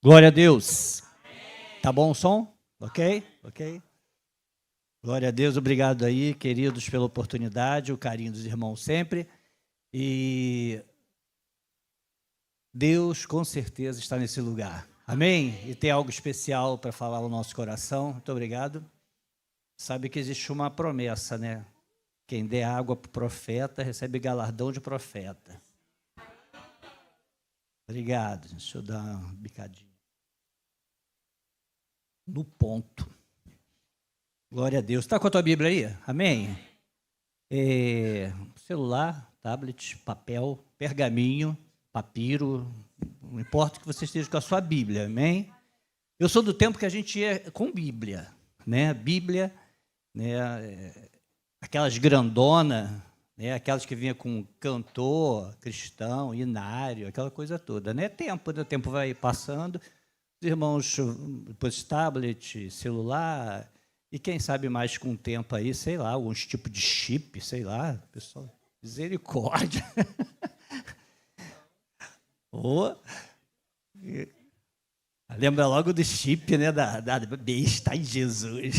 Glória a Deus. Tá bom o som? Ok? Ok. Glória a Deus, obrigado aí, queridos, pela oportunidade, o carinho dos irmãos sempre. E Deus com certeza está nesse lugar. Amém? E tem algo especial para falar ao nosso coração. Muito obrigado. Sabe que existe uma promessa, né? Quem der água para o profeta recebe galardão de profeta. Obrigado. Deixa eu dar uma bicadinha. No ponto. Glória a Deus. Está com a tua Bíblia aí? Amém? Celular, tablet, papel, pergaminho, papiro, não importa que você esteja com a sua Bíblia, amém? Eu sou do tempo que a gente ia com Bíblia, né? Bíblia, né? Aquelas grandonas, né? Aquelas que vinha com cantor, cristão, inário, aquela coisa toda, né? O tempo vai passando, os irmãos, depois tablet, celular, e quem sabe mais com o tempo aí, sei lá, alguns tipos de chip, sei lá, pessoal, misericórdia. Oh, lembra logo do chip, né, da besta em Jesus.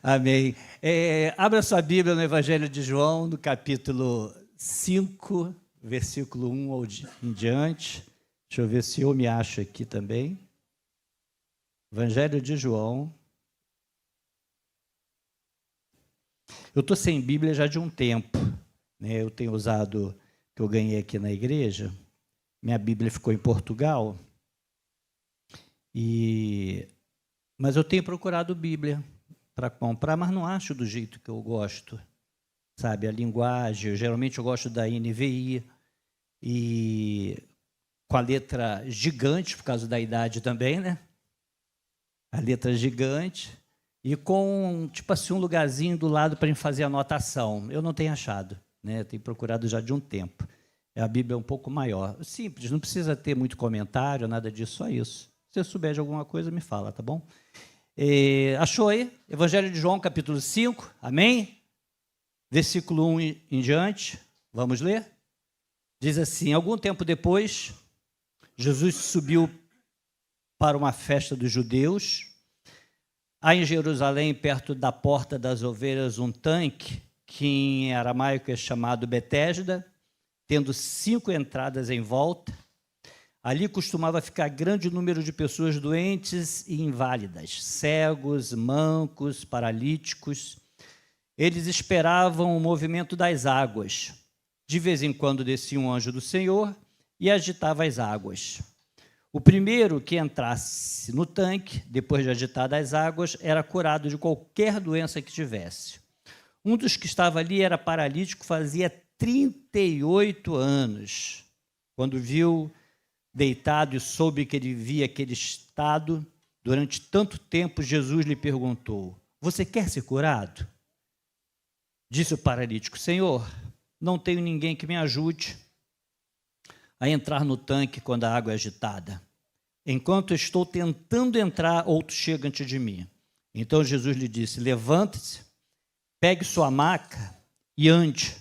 Amém. Abra sua Bíblia no Evangelho de João, no capítulo 5, versículo 1 em diante. Deixa eu ver se eu me acho aqui também. Evangelho de João. Eu estou sem Bíblia já de um tempo, né? Eu tenho usado, que eu ganhei aqui na igreja, minha Bíblia ficou em Portugal, mas eu tenho procurado Bíblia para comprar, mas não acho do jeito que eu gosto, sabe? A linguagem, geralmente eu gosto da NVI, e com a letra gigante, por causa da idade também, né? A letra gigante, e com, tipo assim, um lugarzinho do lado para fazer anotação. Eu não tenho achado, né? Tenho procurado já de um tempo. A Bíblia é um pouco maior. Simples, não precisa ter muito comentário, nada disso, só isso. Se você souber de alguma coisa, me fala, tá bom? Achou aí? Evangelho de João, capítulo 5, amém? Versículo 1 em diante, vamos ler? Diz assim: algum tempo depois, Jesus subiu para uma festa dos judeus. Há em Jerusalém, perto da Porta das Ovelhas, um tanque, que em aramaico é chamado Betesda, tendo 5 entradas em volta. Ali costumava ficar grande número de pessoas doentes e inválidas, cegos, mancos, paralíticos. Eles esperavam o movimento das águas. De vez em quando descia um anjo do Senhor e agitava as águas. O primeiro que entrasse no tanque, depois de agitadas as águas, era curado de qualquer doença que tivesse. Um dos que estava ali era paralítico, fazia 38 anos. Quando viu deitado e soube que ele vivia aquele estado durante tanto tempo, Jesus lhe perguntou: você quer ser curado? Disse o paralítico: Senhor, não tenho ninguém que me ajude a entrar no tanque quando a água é agitada. Enquanto estou tentando entrar, outro chega antes de mim. Então Jesus lhe disse: levante-se, pegue sua maca e ande.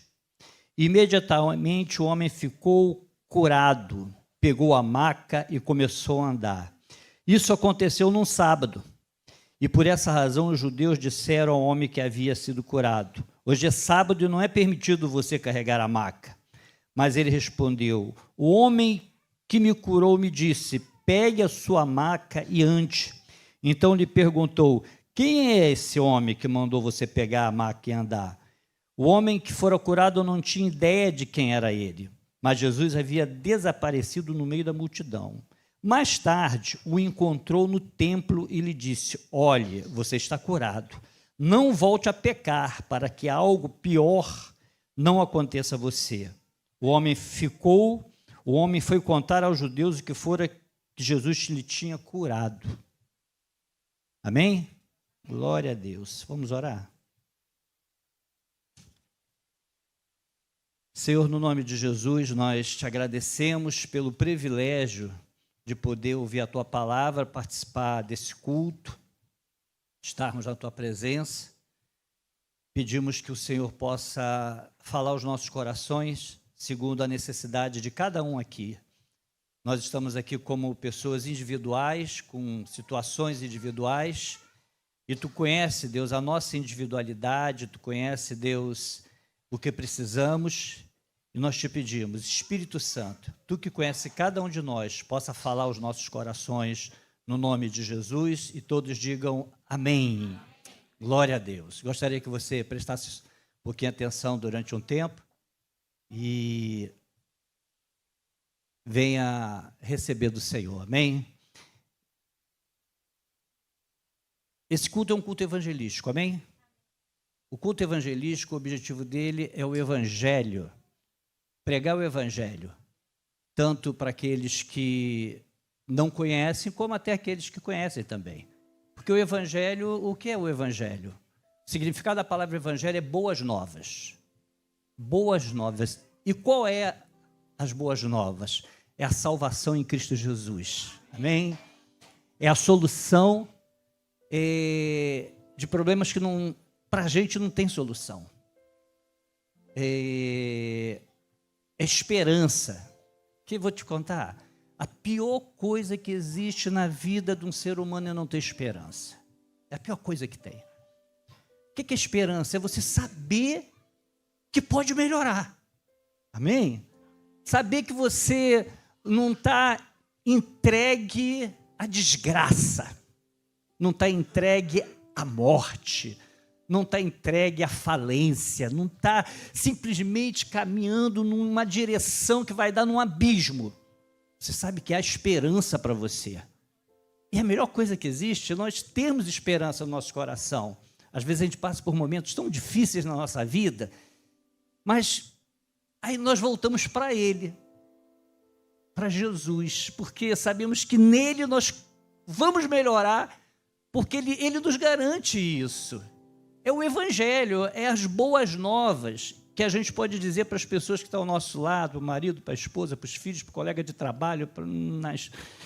Imediatamente o homem ficou curado, pegou a maca e começou a andar. Isso aconteceu num sábado. E por essa razão os judeus disseram ao homem que havia sido curado: hoje é sábado e não é permitido você carregar a maca. Mas ele respondeu: o homem que me curou me disse: pegue a sua maca e ande. Então lhe perguntou: quem é esse homem que mandou você pegar a maca e andar? O homem que fora curado não tinha ideia de quem era ele, mas Jesus havia desaparecido no meio da multidão. Mais tarde, o encontrou no templo e lhe disse: olhe, você está curado. Não volte a pecar, para que algo pior não aconteça a você. O homem foi contar aos judeus o que fora que Jesus lhe tinha curado. Amém? Glória a Deus. Vamos orar? Senhor, no nome de Jesus, nós te agradecemos pelo privilégio de poder ouvir a Tua palavra, participar desse culto, estarmos na Tua presença. Pedimos que o Senhor possa falar aos nossos corações, segundo a necessidade de cada um aqui. Nós estamos aqui como pessoas individuais, com situações individuais, e Tu conhece, Deus, a nossa individualidade, Tu conhece, Deus, o que precisamos, e nós Te pedimos, Espírito Santo, Tu que conhece cada um de nós, possa falar aos nossos corações, no nome de Jesus, e todos digam amém. Glória a Deus. Gostaria que você prestasse um pouquinho de atenção durante um tempo e venha receber do Senhor, amém? Esse culto é um culto evangelístico, amém? O culto evangelístico, o objetivo dele é o evangelho, pregar o evangelho, tanto para aqueles que não conhecem, como até aqueles que conhecem também. Porque o evangelho, o que é o evangelho? O significado da palavra evangelho é boas novas. Boas novas. E qual é as boas novas? É a salvação em Cristo Jesus. Amém? É a solução de problemas que para a gente não tem solução. É esperança. Que vou te contar. A pior coisa que existe na vida de um ser humano é não ter esperança. É a pior coisa que tem. O que é esperança? É você saber que pode melhorar. Amém? Saber que você não está entregue à desgraça, não está entregue à morte, não está entregue à falência, não está simplesmente caminhando numa direção que vai dar num abismo. Você sabe que há esperança para você. E a melhor coisa que existe é nós termos esperança no nosso coração. Às vezes a gente passa por momentos tão difíceis na nossa vida, mas aí nós voltamos para Ele, para Jesus, porque sabemos que nele nós vamos melhorar, porque Ele nos garante isso. É o Evangelho, é as boas novas que a gente pode dizer para as pessoas que estão ao nosso lado, para o marido, para a esposa, para os filhos, para o colega de trabalho,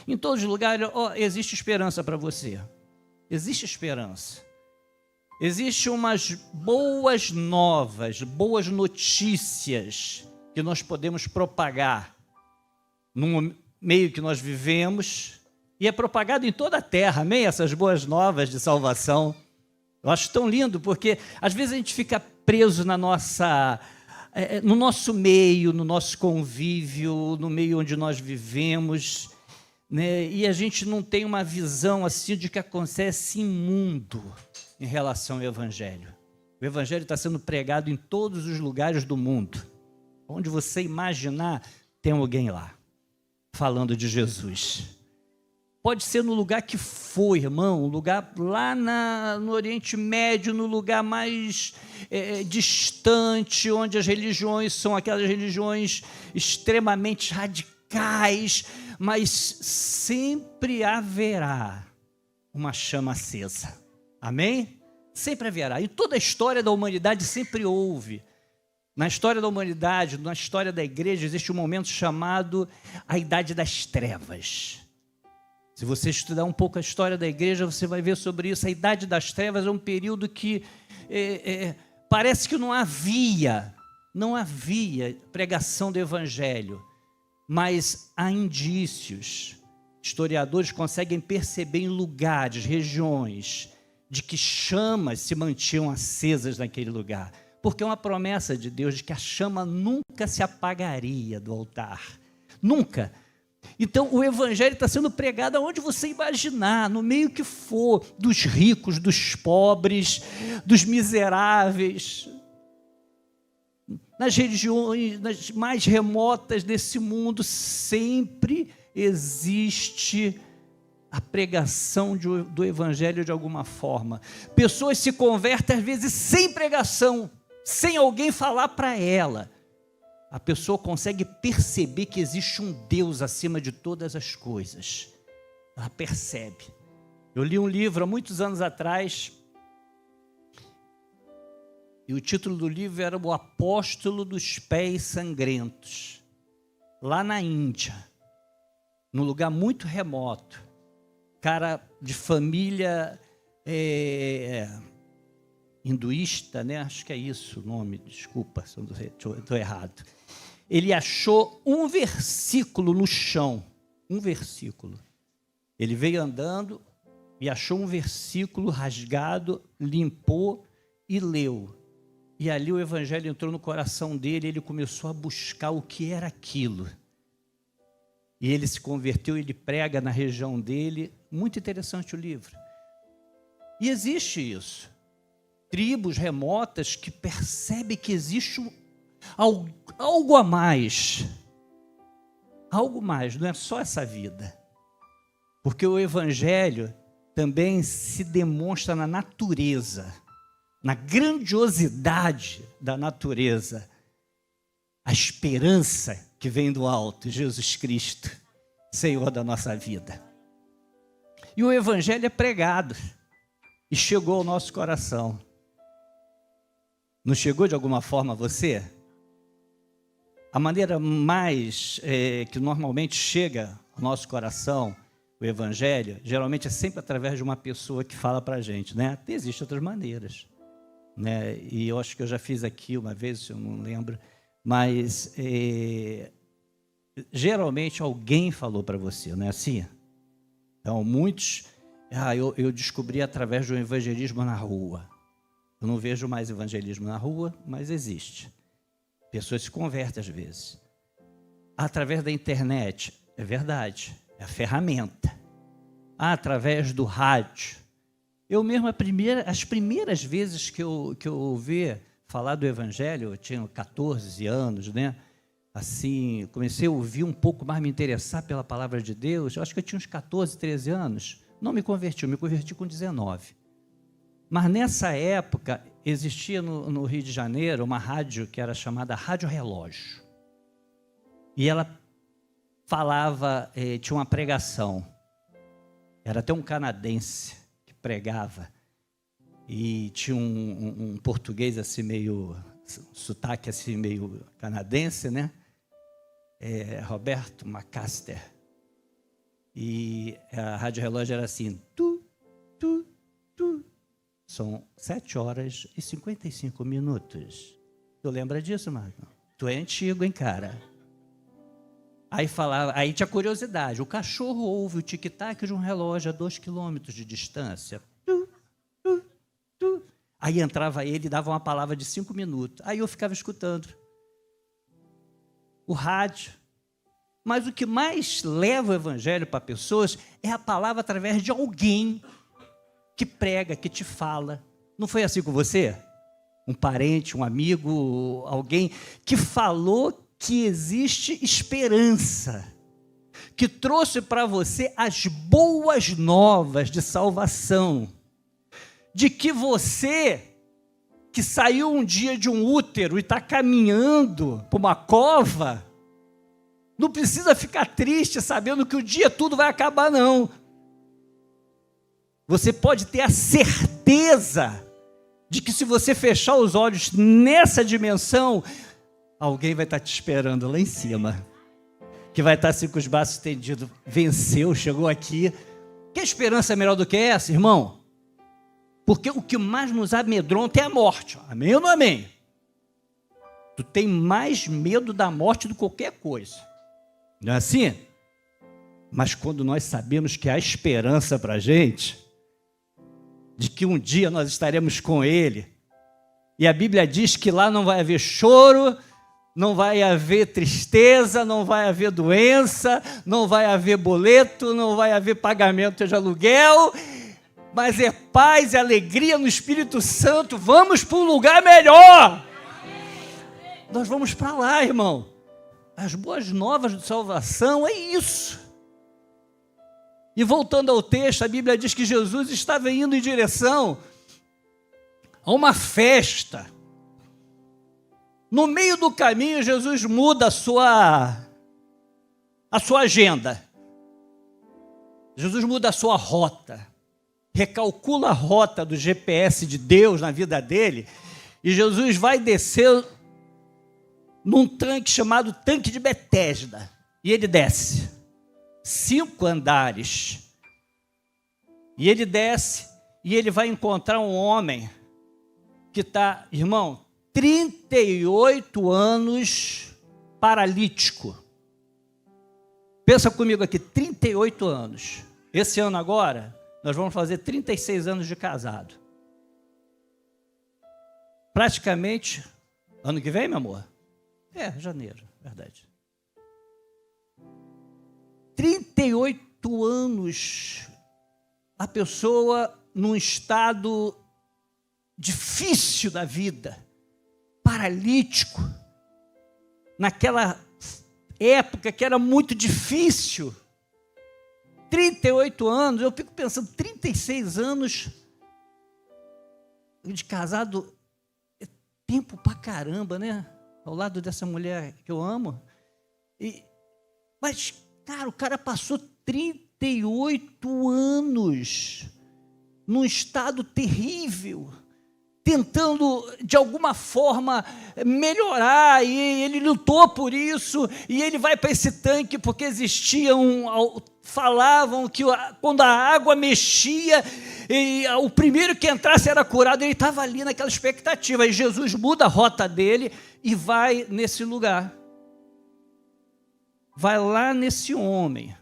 em todos os lugares, existe esperança para você. Existe esperança. Existem umas boas novas, boas notícias que nós podemos propagar no meio que nós vivemos, e é propagado em toda a terra, amém? Essas boas novas de salvação. Eu acho tão lindo, porque às vezes a gente fica preso no nosso meio, no nosso convívio, no meio onde nós vivemos, né? E a gente não tem uma visão assim de que acontece imundo em relação ao Evangelho. O Evangelho está sendo pregado em todos os lugares do mundo. Onde você imaginar, tem alguém lá, falando de Jesus. Pode ser no lugar que for, irmão, um lugar lá no Oriente Médio, no lugar mais distante, onde as religiões são aquelas religiões extremamente radicais, mas sempre haverá uma chama acesa. Amém? Sempre haverá. Em toda a história da humanidade sempre houve. Na história da humanidade, na história da igreja, existe um momento chamado a Idade das Trevas. Se você estudar um pouco a história da igreja, você vai ver sobre isso. A Idade das Trevas é um período que parece que não havia pregação do Evangelho, mas há indícios. Historiadores conseguem perceber em lugares, regiões, de que chamas se mantinham acesas naquele lugar, porque é uma promessa de Deus de que a chama nunca se apagaria do altar, nunca. Então o Evangelho está sendo pregado aonde você imaginar, no meio que for, dos ricos, dos pobres, dos miseráveis, nas regiões mais remotas desse mundo, sempre existe a pregação do Evangelho de alguma forma. Pessoas se convertem às vezes sem pregação, sem alguém falar para ela. A pessoa consegue perceber que existe um Deus acima de todas as coisas. Ela percebe. Eu li um livro há muitos anos atrás, e o título do livro era O Apóstolo dos Pés Sangrentos, lá na Índia, num lugar muito remoto. Cara de família hinduísta, né? Acho que é isso o nome, desculpa se eu estou errado. Ele achou um versículo no chão, um versículo. Ele veio andando e achou um versículo rasgado, limpou e leu. E ali o evangelho entrou no coração dele, ele começou a buscar o que era aquilo. E ele se converteu, ele prega na região dele. Muito interessante o livro. E existe isso. Tribos remotas que percebem que existe algo a mais. Algo mais, não é só essa vida. Porque o evangelho também se demonstra na natureza, na grandiosidade da natureza. A esperança que vem do alto, Jesus Cristo, Senhor da nossa vida. E o evangelho é pregado e chegou ao nosso coração. Não chegou de alguma forma a você? A maneira mais que normalmente chega ao nosso coração, o evangelho, geralmente é sempre através de uma pessoa que fala para a gente, né? Até existem outras maneiras, né? E eu acho que eu já fiz aqui uma vez, eu não lembro, mas geralmente alguém falou para você, não é assim? Então, muitos, eu descobri através do evangelismo na rua. Eu não vejo mais evangelismo na rua, mas existe. Pessoas se convertem às vezes. Através da internet, é verdade, é a ferramenta. Através do rádio. Eu mesmo, as primeiras vezes que eu ouvi falar do evangelho, eu tinha 14 anos, né? Assim, comecei a ouvir um pouco mais, me interessar pela palavra de Deus. Eu acho que eu tinha uns 14, 13 anos. Não me converti, eu me converti com 19. Mas nessa época, existia no Rio de Janeiro uma rádio que era chamada Rádio Relógio. E ela falava, tinha uma pregação. Era até um canadense que pregava. E tinha um português assim meio, sotaque assim meio canadense, né? Roberto Macaster. E a Rádio Relógio era assim, São 7 horas e 55 minutos. Tu lembra disso, Marco? Tu é antigo, hein, cara? Aí falava, aí tinha curiosidade. O cachorro ouve o tic-tac de um relógio a 2 quilômetros de distância. Aí entrava ele e dava uma palavra de 5 minutos. Aí eu ficava escutando o rádio. Mas o que mais leva o evangelho para pessoas é a palavra através de alguém que prega, que te fala. Não foi assim com você? Um parente, um amigo, alguém que falou que existe esperança, que trouxe para você as boas novas de salvação, de que você, que saiu um dia de um útero e está caminhando para uma cova, não precisa ficar triste sabendo que o dia tudo vai acabar, não. Você pode ter a certeza de que se você fechar os olhos nessa dimensão, alguém vai estar te esperando lá em cima, que vai estar assim com os braços estendidos, venceu, chegou aqui. Que esperança melhor do que essa, irmão? Porque o que mais nos amedronta é a morte. Amém ou não amém? Tu tem mais medo da morte do que qualquer coisa. Não é assim? Mas quando nós sabemos que há esperança para a gente, de que um dia nós estaremos com Ele, e a Bíblia diz que lá não vai haver choro, não vai haver tristeza, não vai haver doença, não vai haver boleto, não vai haver pagamento de aluguel, mas é paz e alegria no Espírito Santo. Vamos para um lugar melhor. Nós vamos para lá, irmão. As boas novas de salvação é isso. E voltando ao texto, a Bíblia diz que Jesus estava indo em direção a uma festa. No meio do caminho, Jesus muda a sua agenda. Jesus muda a sua rota. Recalcula a rota do GPS de Deus na vida dele. E Jesus vai descer num tanque chamado Tanque de Betesda. E ele desce 5 andares. E ele desce e ele vai encontrar um homem que está, irmão, 38 anos paralítico. Pensa comigo aqui, 38 anos. Esse ano agora, nós vamos fazer 36 anos de casado. Praticamente, ano que vem, meu amor? Janeiro, verdade. 38 anos, a pessoa num estado difícil da vida, paralítico, naquela época que era muito difícil. 38 anos, eu fico pensando, 36 anos de casado, é tempo pra caramba, né? Ao lado dessa mulher que eu amo. Mas, cara, o cara passou 38 anos num estado terrível, tentando, de alguma forma, melhorar, e ele lutou por isso, e ele vai para esse tanque, porque falavam que quando a água mexia, e o primeiro que entrasse era curado. Ele estava ali naquela expectativa, e Jesus muda a rota dele, e vai nesse lugar, vai lá nesse homem,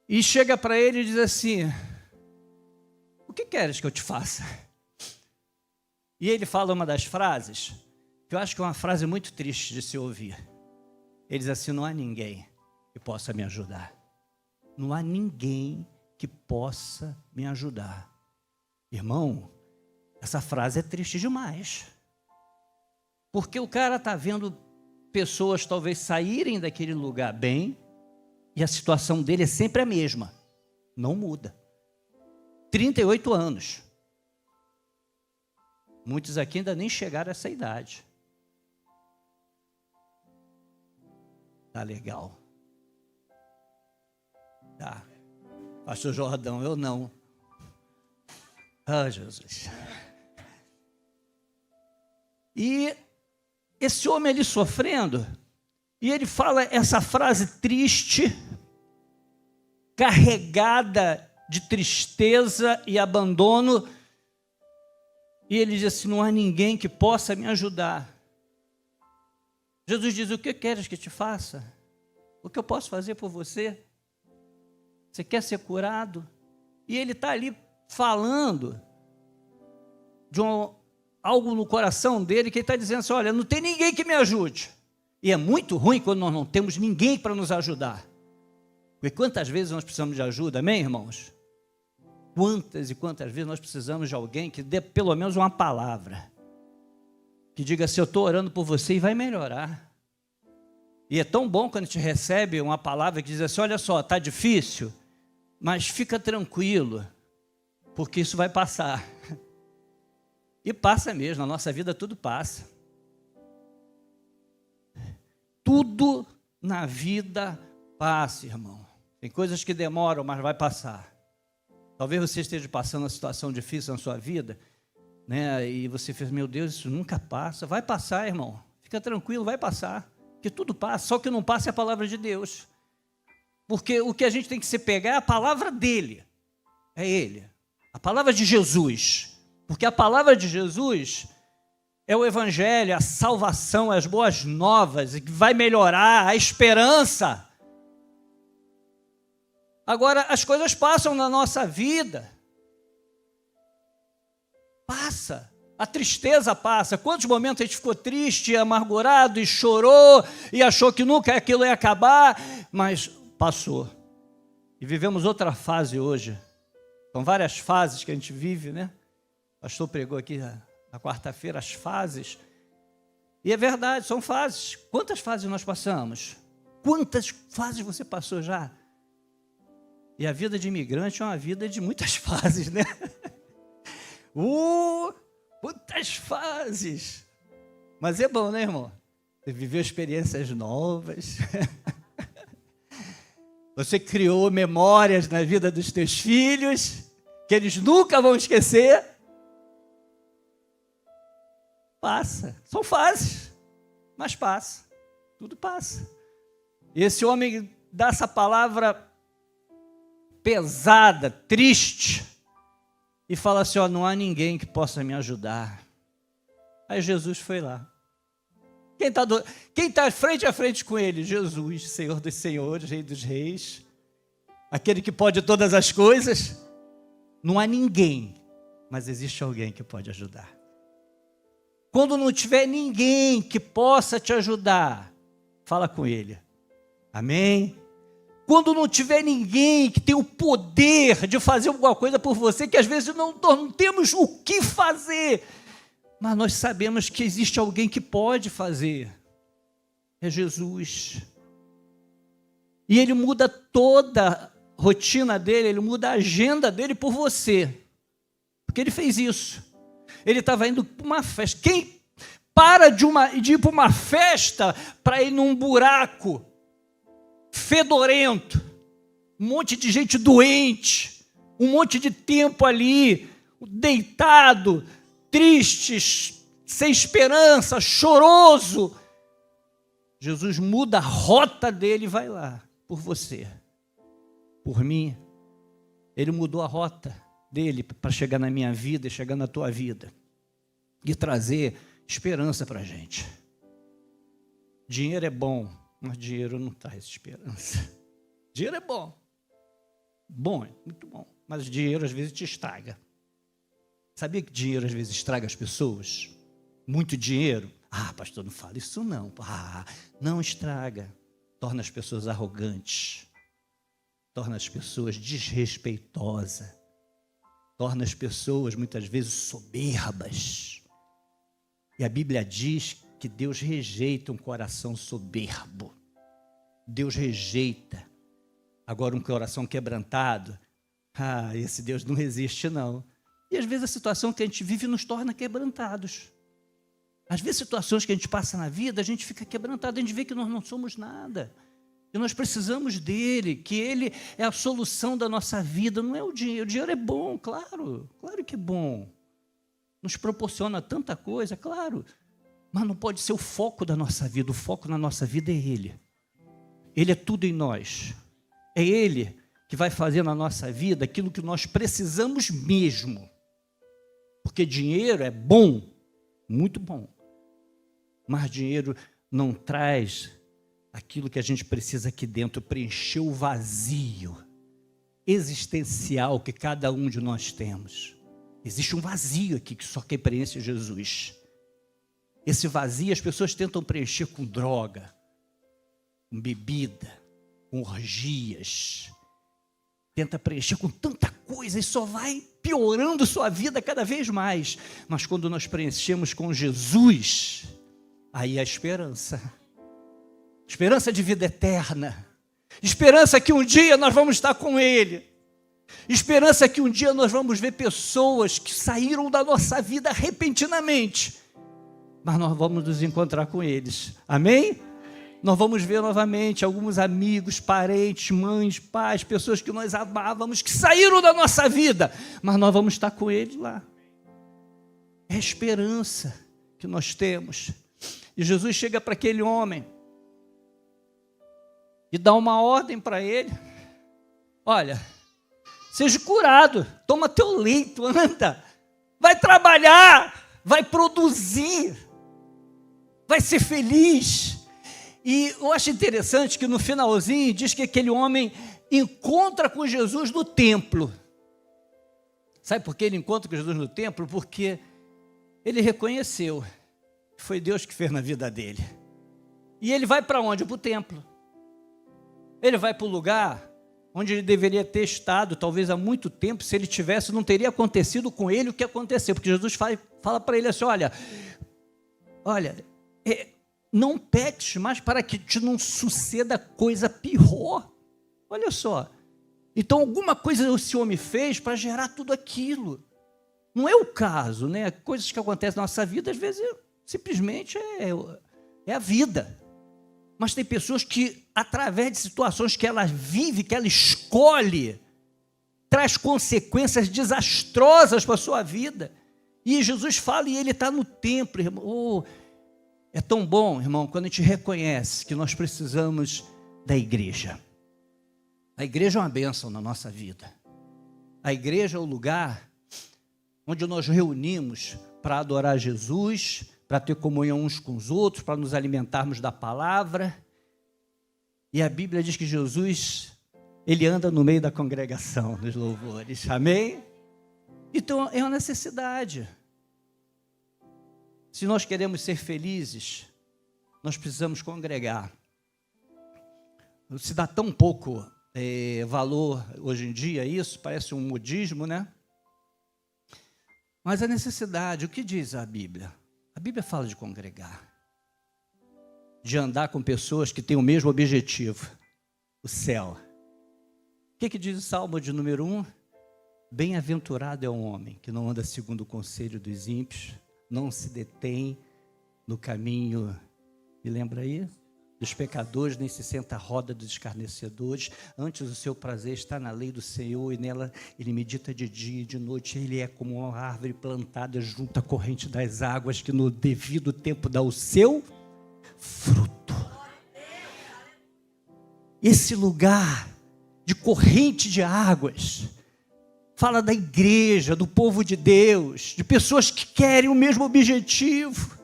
e chega para ele e diz assim: o que queres que eu te faça? E ele fala uma das frases, que eu acho que é uma frase muito triste de se ouvir. Ele diz assim: não há ninguém que possa me ajudar. Não há ninguém que possa me ajudar. Irmão, essa frase é triste demais. Porque o cara está vendo pessoas talvez saírem daquele lugar bem, e a situação dele é sempre a mesma. Não muda. 38 anos. Muitos aqui ainda nem chegaram a essa idade. Tá legal. Tá. Pastor Jordão, eu não. Ah, Jesus. E esse homem ali sofrendo, e ele fala essa frase triste, carregada de tristeza e abandono, e ele diz assim: não há ninguém que possa me ajudar. Jesus diz: o que queres que te faça? O que eu posso fazer por você? Você quer ser curado? E ele está ali falando de algo no coração dele, que ele está dizendo assim: olha, não tem ninguém que me ajude. E é muito ruim quando nós não temos ninguém para nos ajudar. Porque quantas vezes nós precisamos de ajuda, amém, irmãos? Quantas e quantas vezes nós precisamos de alguém que dê pelo menos uma palavra, que diga assim: eu estou orando por você e vai melhorar. E é tão bom quando a gente recebe uma palavra que diz assim: olha só, está difícil, mas fica tranquilo, porque isso vai passar. E passa mesmo, na nossa vida tudo passa. Tudo na vida passa, irmão. Tem coisas que demoram, mas vai passar. Talvez você esteja passando uma situação difícil na sua vida, né? E você fez: meu Deus, isso nunca passa. Vai passar, irmão. Fica tranquilo, vai passar. Porque tudo passa, só que não passa é a palavra de Deus. Porque o que a gente tem que se pegar é a palavra dele. É ele. A palavra de Jesus. Porque a palavra de Jesus é o evangelho, a salvação, as boas novas, que vai melhorar, a esperança. Agora, as coisas passam na nossa vida. Passa. A tristeza passa. Quantos momentos a gente ficou triste, amargurado e chorou e achou que nunca aquilo ia acabar, mas passou. E vivemos outra fase hoje. São várias fases que a gente vive, né? O pastor pregou aqui na quarta-feira as fases. E é verdade, são fases. Quantas fases nós passamos? Quantas fases você passou já? E a vida de imigrante é uma vida de muitas fases, né? Muitas fases. Mas é bom, né, irmão? Você viveu experiências novas. Você criou memórias na vida dos teus filhos, que eles nunca vão esquecer. Passa. São fases, mas passa. Tudo passa. E esse homem dá essa palavra pesada, triste, e fala assim: ó, não há ninguém que possa me ajudar. Aí Jesus foi lá. O Quem está frente a frente com ele? Jesus, Senhor dos senhores, Rei dos reis, aquele que pode todas as coisas. Não há ninguém, mas existe alguém que pode ajudar. Quando não tiver ninguém que possa te ajudar, fala com ele. Amém? Quando não tiver ninguém que tem o poder de fazer alguma coisa por você, que às vezes nós não temos o que fazer, mas nós sabemos que existe alguém que pode fazer. É Jesus. E ele muda toda a rotina dele, ele muda a agenda dele por você. Porque ele fez isso. Ele estava indo para uma festa. Quem para de ir para uma festa para ir num buraco fedorento, um monte de gente doente, um monte de tempo ali, deitado, triste, sem esperança, choroso? Jesus muda a rota dele e vai lá, por você, por mim. Ele mudou a rota dele para chegar na minha vida e chegar na tua vida e trazer esperança para a gente. Dinheiro é bom, mas dinheiro não traz esperança. Dinheiro é bom, muito bom, mas dinheiro às vezes te estraga. Sabia que dinheiro às vezes estraga as pessoas? Muito dinheiro? Ah, pastor, não fala isso não. Não estraga. Torna as pessoas arrogantes, torna as pessoas desrespeitosas, torna as pessoas muitas vezes soberbas. E a Bíblia diz que Deus rejeita um coração soberbo. Deus rejeita. Agora um coração quebrantado, esse Deus não resiste não. E às vezes a situação que a gente vive nos torna quebrantados. Às vezes situações que a gente passa na vida, a gente fica quebrantado, a gente vê que nós não somos nada, que nós precisamos dele, que ele é a solução da nossa vida, não é o dinheiro é bom, claro que é bom, nos proporciona tanta coisa, claro, mas não pode ser o foco da nossa vida. O foco na nossa vida é ele é tudo em nós, é ele que vai fazer na nossa vida aquilo que nós precisamos mesmo, porque dinheiro é bom, muito bom, mas dinheiro não traz aquilo que a gente precisa aqui dentro, preencher o vazio existencial que cada um de nós temos. Existe um vazio aqui que só quem preenche é Jesus. Esse vazio as pessoas tentam preencher com droga, com bebida, com orgias, tenta preencher com tanta coisa e só vai piorando sua vida cada vez mais. Mas quando nós preenchemos com Jesus, aí a esperança de vida eterna, esperança que um dia nós vamos estar com ele, esperança que um dia nós vamos ver pessoas que saíram da nossa vida repentinamente, mas nós vamos nos encontrar com eles, amém? Nós vamos ver novamente alguns amigos, parentes, mães, pais, pessoas que nós amávamos, que saíram da nossa vida, mas nós vamos estar com eles lá. É a esperança que nós temos. E Jesus chega para aquele homem e dá uma ordem para ele: olha, seja curado, toma teu leito, anda, vai trabalhar, vai produzir, vai ser feliz. E eu acho interessante que no finalzinho diz que aquele homem encontra com Jesus no templo. Sabe por que ele encontra com Jesus no templo? Porque ele reconheceu que foi Deus que fez na vida dele. E ele vai para onde? Para o templo. Ele vai para o lugar onde ele deveria ter estado, talvez há muito tempo. Se ele tivesse, não teria acontecido com ele o que aconteceu. Porque Jesus fala para ele assim: olha, não peques mais para que te não suceda coisa pior. Olha só. Então alguma coisa esse homem fez para gerar tudo aquilo. Não é o caso, né? Coisas que acontecem na nossa vida, às vezes, simplesmente é a vida. Mas tem pessoas que, através de situações que ela vive, que ela escolhe, traz consequências desastrosas para a sua vida. E Jesus fala, e ele está no templo, irmão. É tão bom, irmão, quando a gente reconhece que nós precisamos da igreja. A igreja é uma bênção na nossa vida. A igreja é o lugar onde nós reunimos para adorar Jesus, para ter comunhão uns com os outros, para nos alimentarmos da palavra. E a Bíblia diz que Jesus, ele anda no meio da congregação, nos louvores. Amém? Então, é uma necessidade. Se nós queremos ser felizes, nós precisamos congregar. Se dá tão pouco valor hoje em dia isso, parece um modismo, né? Mas a necessidade, o que diz a Bíblia? A Bíblia fala de congregar, de andar com pessoas que têm o mesmo objetivo, o céu. O que diz o Salmo de número 1? Bem-aventurado é o homem que não anda segundo o conselho dos ímpios, não se detém no caminho, me lembra aí? Dos pecadores, nem se senta à roda dos escarnecedores. Antes o seu prazer está na lei do Senhor, e nela ele medita de dia e de noite. Ele é como uma árvore plantada junto à corrente das águas, que no devido tempo dá o seu fruto. Esse lugar de corrente de águas fala da igreja, do povo de Deus, de pessoas que querem o mesmo objetivo.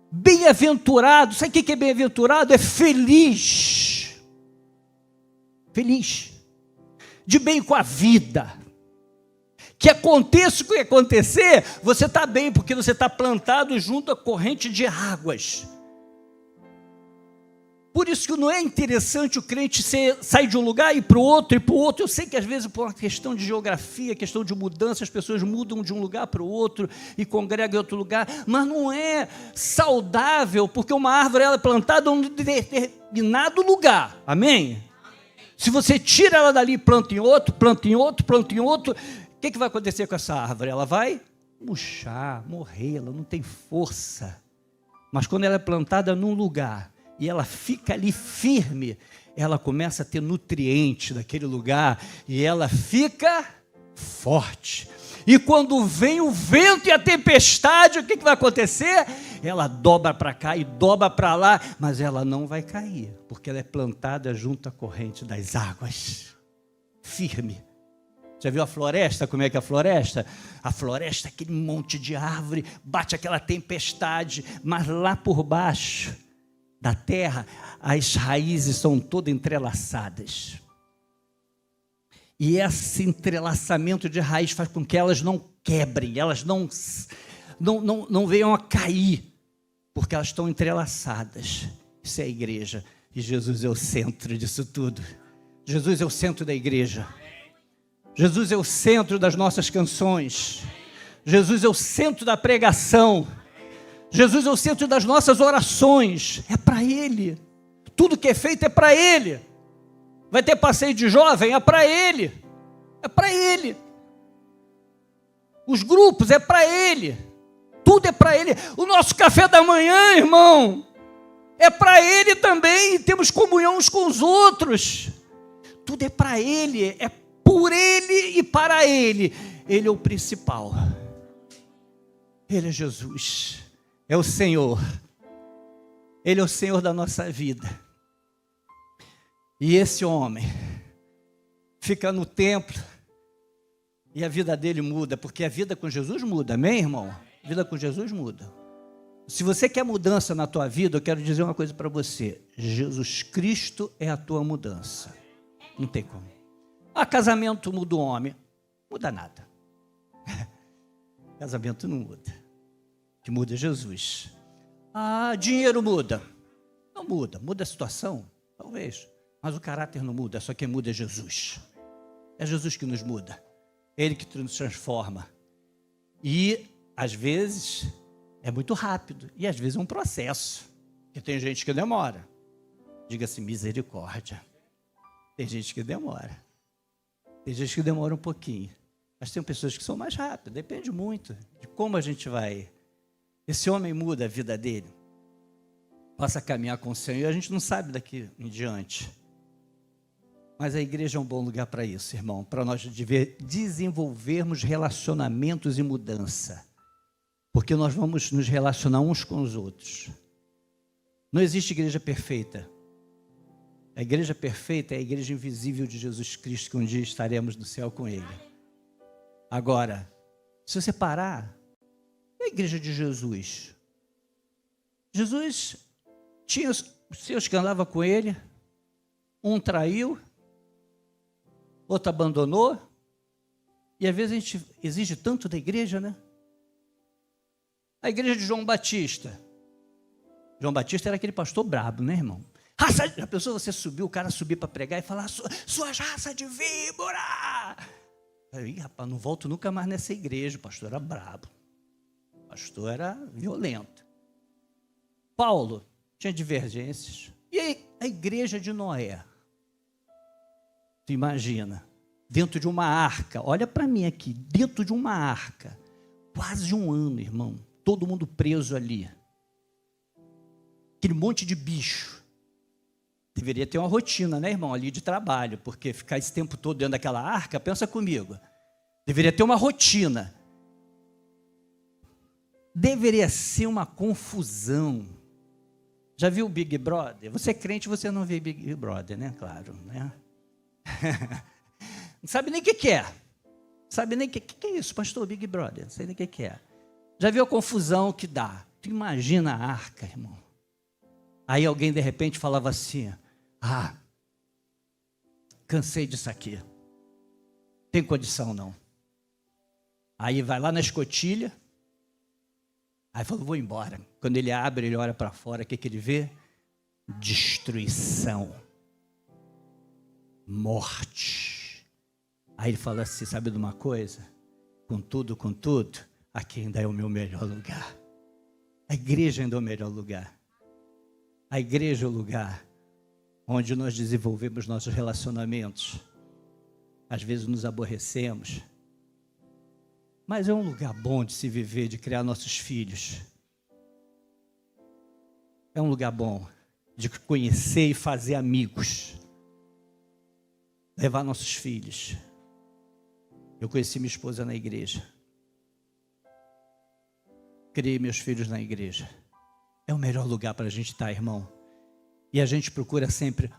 Bem-aventurado, sabe o que é bem-aventurado? É feliz. Feliz. De bem com a vida. Que aconteça o que acontecer, você está bem, porque você está plantado junto à corrente de águas. Por isso que não é interessante o crente sair de um lugar e ir para o outro, e para o outro. Eu sei que às vezes por uma questão de geografia, questão de mudança, as pessoas mudam de um lugar para o outro e congregam em outro lugar, mas não é saudável, porque uma árvore ela é plantada em um determinado lugar, amém? Se você tira ela dali e planta em outro, planta em outro, planta em outro, o que vai acontecer com essa árvore? Ela vai murchar, morrer, ela não tem força. Mas quando ela é plantada num lugar e ela fica ali firme, ela começa a ter nutrientes daquele lugar e ela fica forte. E quando vem o vento e a tempestade, o que vai acontecer? Ela dobra para cá e dobra para lá, mas ela não vai cair, porque ela é plantada junto à corrente das águas, firme. Já viu a floresta? Como é que é a floresta? A floresta é aquele monte de árvore, bate aquela tempestade, mas lá por baixo da terra, as raízes são todas entrelaçadas. E esse entrelaçamento de raiz faz com que elas não quebrem, elas não venham a cair, porque elas estão entrelaçadas. Isso é a igreja, e Jesus é o centro disso tudo. Jesus é o centro da igreja. Jesus é o centro das nossas canções. Jesus é o centro da pregação. Jesus é o centro das nossas orações. É para Ele. Tudo que é feito é para Ele. Vai ter passeio de jovem? É para Ele. É para Ele. Os grupos é para Ele. Tudo é para Ele. O nosso café da manhã, irmão, é para Ele também. E temos comunhão uns com os outros. Tudo é para Ele. É por Ele e para Ele. Ele é o principal. Ele é Jesus. É o Senhor. Ele é o Senhor da nossa vida. E esse homem fica no templo e a vida dele muda, porque a vida com Jesus muda, amém, irmão? A vida com Jesus muda. Se você quer mudança na tua vida, eu quero dizer uma coisa para você. Jesus Cristo é a tua mudança. Não tem como. Casamento muda o homem. Muda nada. Casamento não muda. O que muda é Jesus. Dinheiro muda. Não muda. Muda a situação? Talvez. Mas o caráter não muda. Só quem muda é Jesus. É Jesus que nos muda. Ele que nos transforma. E, às vezes, é muito rápido. E, às vezes, é um processo. Porque tem gente que demora. Diga-se misericórdia. Tem gente que demora. Tem gente que demora um pouquinho. Mas tem pessoas que são mais rápidas. Depende muito de como a gente vai. Esse homem muda a vida dele. Passa a caminhar com o Senhor. E a gente não sabe daqui em diante. Mas a igreja é um bom lugar para isso, irmão. Para nós desenvolvermos relacionamentos e mudança. Porque nós vamos nos relacionar uns com os outros. Não existe igreja perfeita. A igreja perfeita é a igreja invisível de Jesus Cristo, que um dia estaremos no céu com Ele. Agora, se você parar, e a igreja de Jesus. Jesus tinha os seus que andavam com ele, um traiu, outro abandonou, e às vezes a gente exige tanto da igreja, né? A igreja de João Batista. João Batista era aquele pastor brabo, né, irmão? Já pensou você subir, o cara subir para pregar e falar, sua raça de víbora! Aí, rapaz, não volto nunca mais nessa igreja, o pastor era brabo. O pastor era violento. Paulo tinha divergências. E aí, a igreja de Noé? Tu imagina, dentro de uma arca, olha para mim aqui, dentro de uma arca, quase um ano, irmão, todo mundo preso ali. Aquele monte de bicho. Deveria ter uma rotina, né, irmão, ali de trabalho, porque ficar esse tempo todo dentro daquela arca, pensa comigo, deveria ter uma rotina. Deveria ser uma confusão. Já viu o Big Brother? Você é crente, você não vê Big Brother, né? Claro, né? Não sabe nem o que é. Sabe nem o que é isso, pastor, Big Brother? Não sei nem o que é. Já viu a confusão que dá? Tu imagina a arca, irmão. Aí alguém de repente falava assim, cansei disso aqui. Tem condição não. Aí vai lá na escotilha. Aí falou, vou embora. Quando ele abre, ele olha para fora, o que ele vê? Destruição. Morte. Aí ele fala assim, sabe de uma coisa? Contudo, aqui ainda é o meu melhor lugar. A igreja ainda é o melhor lugar. A igreja é o lugar onde nós desenvolvemos nossos relacionamentos. Às vezes nos aborrecemos. Mas é um lugar bom de se viver, de criar nossos filhos. É um lugar bom de conhecer e fazer amigos. Levar nossos filhos. Eu conheci minha esposa na igreja. Criei meus filhos na igreja. É o melhor lugar para a gente estar, irmão. E a gente procura sempre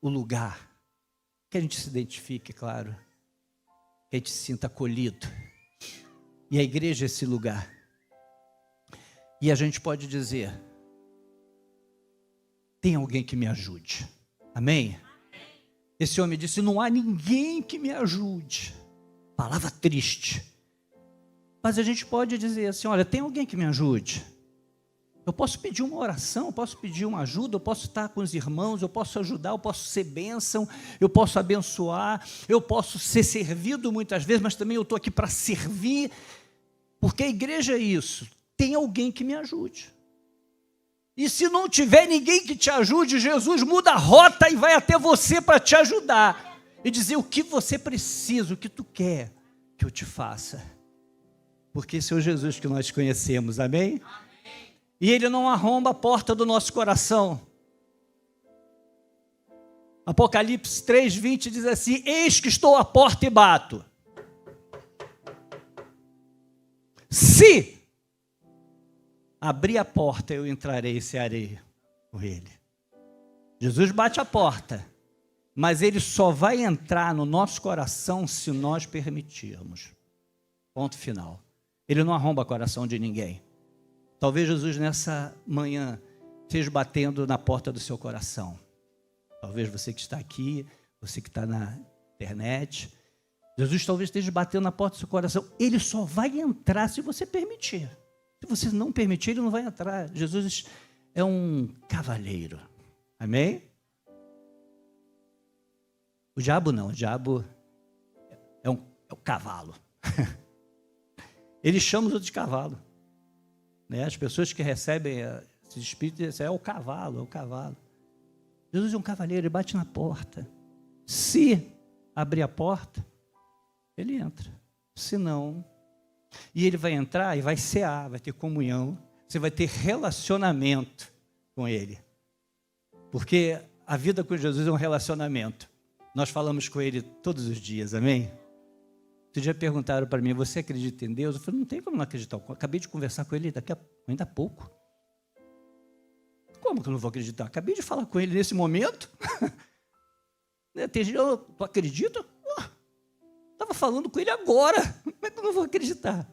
o lugar que a gente se identifique, claro. Que a gente se sinta acolhido. E a igreja é esse lugar. E a gente pode dizer, tem alguém que me ajude. Amém? Esse homem disse, não há ninguém que me ajude. Palavra triste. Mas a gente pode dizer assim, olha, tem alguém que me ajude. Eu posso pedir uma oração, eu posso pedir uma ajuda, eu posso estar com os irmãos, eu posso ajudar, eu posso ser bênção, eu posso abençoar, eu posso ser servido muitas vezes, mas também eu estou aqui para servir, porque a igreja é isso, tem alguém que me ajude. E se não tiver ninguém que te ajude, Jesus muda a rota e vai até você para te ajudar, e dizer o que você precisa, o que tu quer que eu te faça, porque esse é o Jesus que nós conhecemos, amém? E Ele não arromba a porta do nosso coração. Apocalipse 3:20 diz assim, eis que estou à porta e bato. Se abrir a porta, eu entrarei e cearei com Ele. Jesus bate a porta, mas Ele só vai entrar no nosso coração se nós permitirmos. Ponto final. Ele não arromba o coração de ninguém. Talvez Jesus nessa manhã esteja batendo na porta do seu coração. Talvez você que está aqui, você que está na internet, Jesus talvez esteja batendo na porta do seu coração. Ele só vai entrar se você permitir. Se você não permitir, Ele não vai entrar. Jesus é um cavalheiro. Amém? O diabo não, o diabo é um cavalo. Ele chama os outros de cavalo. Né? As pessoas que recebem esse espírito dizem, é o cavalo, é o cavalo. Jesus é um cavaleiro, ele bate na porta. Se abrir a porta, ele entra. Se não, e ele vai entrar e vai cear, vai ter comunhão, você vai ter relacionamento com ele. Porque a vida com Jesus é um relacionamento. Nós falamos com ele todos os dias, amém? Outro dia perguntaram para mim, você acredita em Deus? Eu falei, não tem como não acreditar. Eu acabei de conversar com ele ainda há pouco. Como que eu não vou acreditar? Acabei de falar com ele nesse momento. Tem gente, tu acredita? Estava falando com ele agora. Como é que eu não vou acreditar?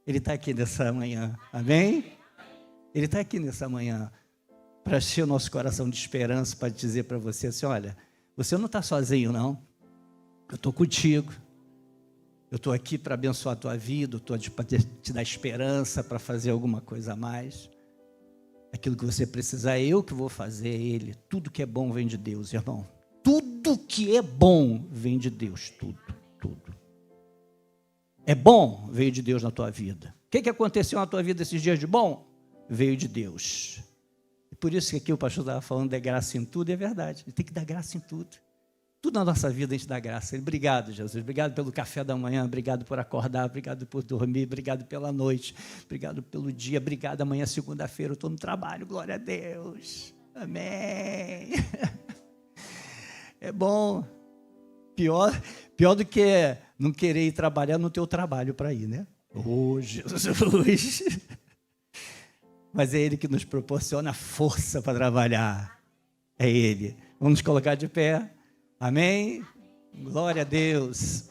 Ele está aqui nessa manhã, amém? Ele está aqui nessa manhã para encher o nosso coração de esperança, para dizer para você assim, olha, você não está sozinho não, eu estou contigo, eu estou aqui para abençoar a tua vida, eu estou para te dar esperança, para fazer alguma coisa a mais. Aquilo que você precisar, eu que vou fazer, Ele. Tudo que é bom vem de Deus, irmão. Tudo que é bom vem de Deus, tudo. É bom, veio de Deus na tua vida. O que aconteceu na tua vida esses dias de bom? Veio de Deus. E por isso que aqui o pastor estava falando de graça em tudo, é verdade. Ele tem que dar graça em tudo. Tudo na nossa vida a gente dá graça. Obrigado, Jesus. Obrigado pelo café da manhã, obrigado por acordar, obrigado por dormir, obrigado pela noite, obrigado pelo dia, obrigado. Amanhã, segunda-feira, eu estou no trabalho, glória a Deus. Amém. É bom. Pior do que não querer ir trabalhar, não ter o trabalho para ir, né? Oh, Jesus. Mas é Ele que nos proporciona força para trabalhar. É Ele. Vamos nos colocar de pé. Amém? Glória a Deus.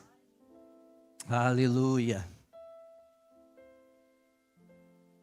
Aleluia.